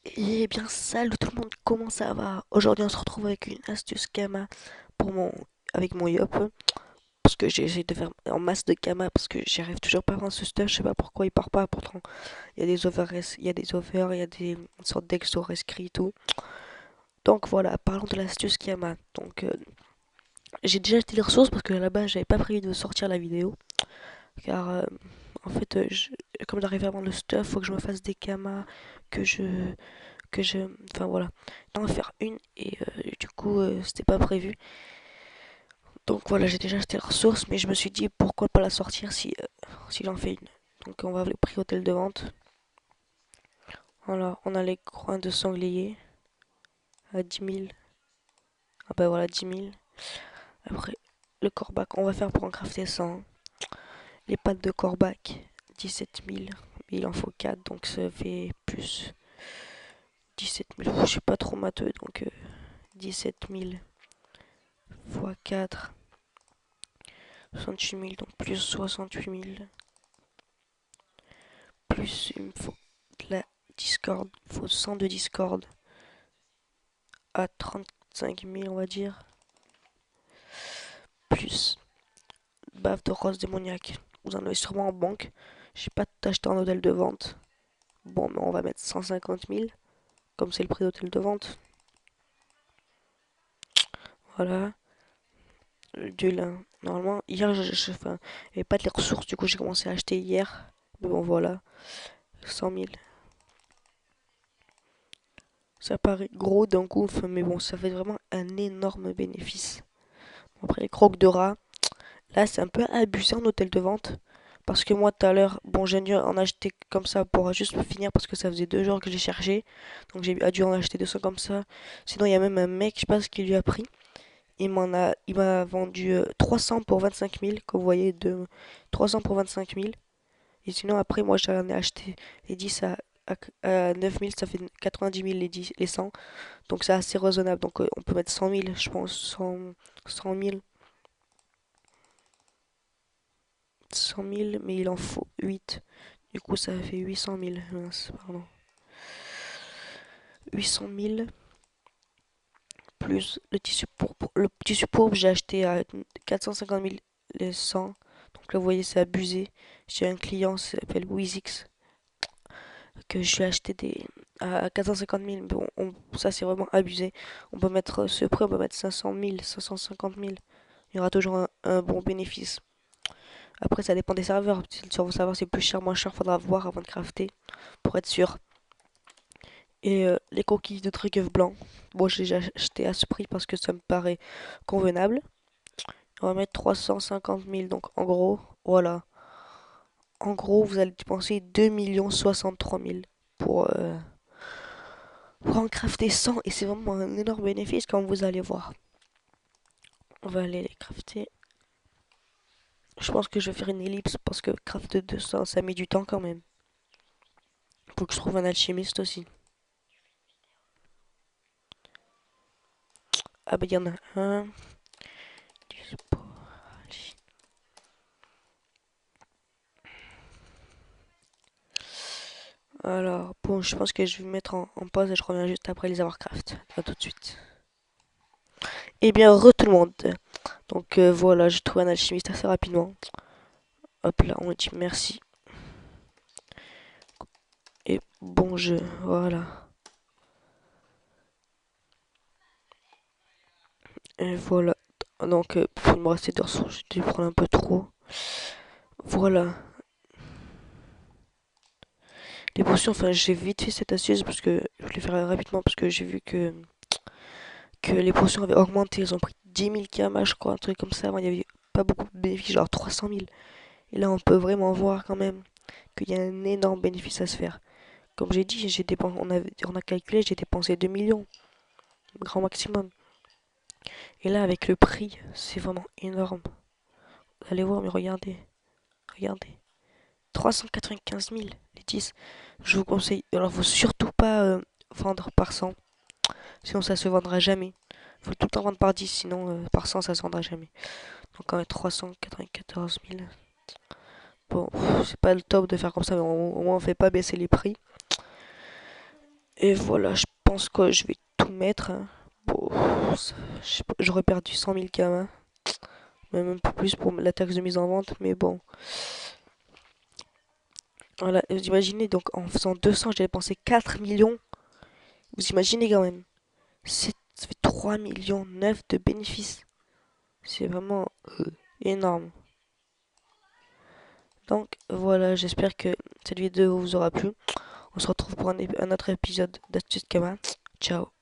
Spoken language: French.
Eh bien, salut tout le monde, comment ça va? Aujourd'hui, on se retrouve avec une astuce Kama pour avec mon Yop. Parce que j'ai essayé de faire en masse de Kama parce que j'arrive toujours pas à prendre ce stuff. Je sais pas pourquoi il part pas. Pourtant, il y a des overs, il y a des sortes d'exo rescrits et tout. Donc voilà, parlons de l'astuce Kama. J'ai déjà acheté les ressources parce que là-bas, j'avais pas prévu de sortir la vidéo. Car en fait, comme j'arrive à vendre le stuff, faut que je me fasse des Kama que je que je... Enfin voilà, d'en faire une et du coup c'était pas prévu. Donc voilà, j'ai déjà acheté la ressource, mais je me suis dit pourquoi pas la sortir si j'en fais une. Donc on va voir le prix hôtel de vente. Voilà, on a les coins de sanglier à 10 000. Ah bah voilà, 10 000. Après, le corbac, on va faire pour en crafter 100. Les pattes de corbac, 17 000. Mais il en faut 4, donc ça fait plus 17 000. Je suis pas trop matheux, donc 17 000 fois 4. 68 000, donc plus 68 000. Plus il me faut de la Discord. Il faut 100 de Discord à 35 000 on va dire. Plus bave de rose démoniaque. Vous en avez sûrement en banque. J'ai pas acheté un hôtel de vente. Bon, mais on va mettre 150 000. Comme c'est le prix d'hôtel de vente. Voilà. Du lin. Normalement, hier, enfin, il n'y avait pas de les ressources. Du coup, j'ai commencé à acheter hier. Mais bon, voilà. 100 000. Ça paraît gros d'un coup, enfin, mais bon, ça fait vraiment un énorme bénéfice. Après, les crocs de rat, là, c'est un peu abusé en hôtel de vente. Parce que moi, tout à l'heure, bon, j'ai dû en acheter comme ça pour juste finir parce que ça faisait 2 jours que j'ai cherché. Donc j'ai dû en acheter 200 comme ça. Sinon, il y a même un mec, je sais pas ce qu'il lui a pris. Il m'a vendu 300 pour 25 000, comme vous voyez, 300 pour 25 000. Et sinon, après, moi, j'en ai acheté les 10 à 9 000, ça fait 90 000 les 100. Donc c'est assez raisonnable. Donc on peut mettre 100 000, je pense, 100 000. 100 000, mais il en faut 8. Du coup, ça fait 800 000. Mince, pardon. 800 000 plus le tissu pourpre. Le tissu pourpre, j'ai acheté à 450 000 les 100. Donc là, vous voyez, c'est abusé. J'ai un client, qui s'appelle Wizix, que je lui ai acheté à 450 000. Bon, ça, c'est vraiment abusé. On peut mettre ce prix, on peut mettre 500 000, 550 000. Il y aura toujours un bon bénéfice. Après, ça dépend des serveurs. Si le serveur c'est plus cher, moins cher, faudra voir avant de crafter pour être sûr. Et les coquilles de trèfle blanc. Bon, j'ai déjà acheté à ce prix parce que ça me paraît convenable. On va mettre 350 000. Donc en gros, voilà. En gros, vous allez dépenser 2 063 000 pour, euh, pour en crafter 100. Et c'est vraiment un énorme bénéfice comme vous allez voir. On va aller les crafter. Je pense que je vais faire une ellipse parce que crafter 200, ça met du temps quand même. Faut que je trouve un alchimiste aussi. Ah bah il y en a un. Alors, bon, je pense que je vais me mettre en pause et je reviens juste après les avoir craft. À tout de suite. Et bien, tout le monde. Donc voilà, j'ai trouvé un alchimiste assez rapidement. Hop là, on dit merci. Et bon jeu, voilà. Et voilà. Donc, il me restait 2 ressources, j'ai dû prendre un peu trop. Voilà. Les potions, enfin, j'ai vite fait cette astuce parce que je voulais faire rapidement parce que j'ai vu que les potions avaient augmenté. Ils ont pris 10 000 km, je crois, un truc comme ça. Avant, il y avait pas beaucoup de bénéfices, genre 300 000. Et là, on peut vraiment voir quand même qu'il y a un énorme bénéfice à se faire. Comme j'ai dit, on a calculé, j'ai dépensé 2 millions, grand maximum. Et là, avec le prix, c'est vraiment énorme. Vous allez voir, mais regardez, regardez. 395 000, les 10. Je vous conseille, alors faut surtout pas vendre par 100, sinon ça se vendra jamais. Faut tout le temps vendre par 10, sinon par 100 ça se vendra jamais. Donc quand même 394 000. Bon, c'est pas le top de faire comme ça, mais au moins on fait pas baisser les prix. Et voilà, je pense que je vais tout mettre, hein. Bon, j'aurais perdu 100 000 quand même, même un peu plus pour la taxe de mise en vente, mais bon. Voilà, vous imaginez, donc en faisant 200, j'ai dépensé 4 millions. Vous imaginez quand même, ça fait 3 millions 9 de bénéfices. C'est vraiment énorme. Donc voilà, j'espère que cette vidéo vous aura plu. On se retrouve pour un autre épisode d'Astuces Kama. Ciao.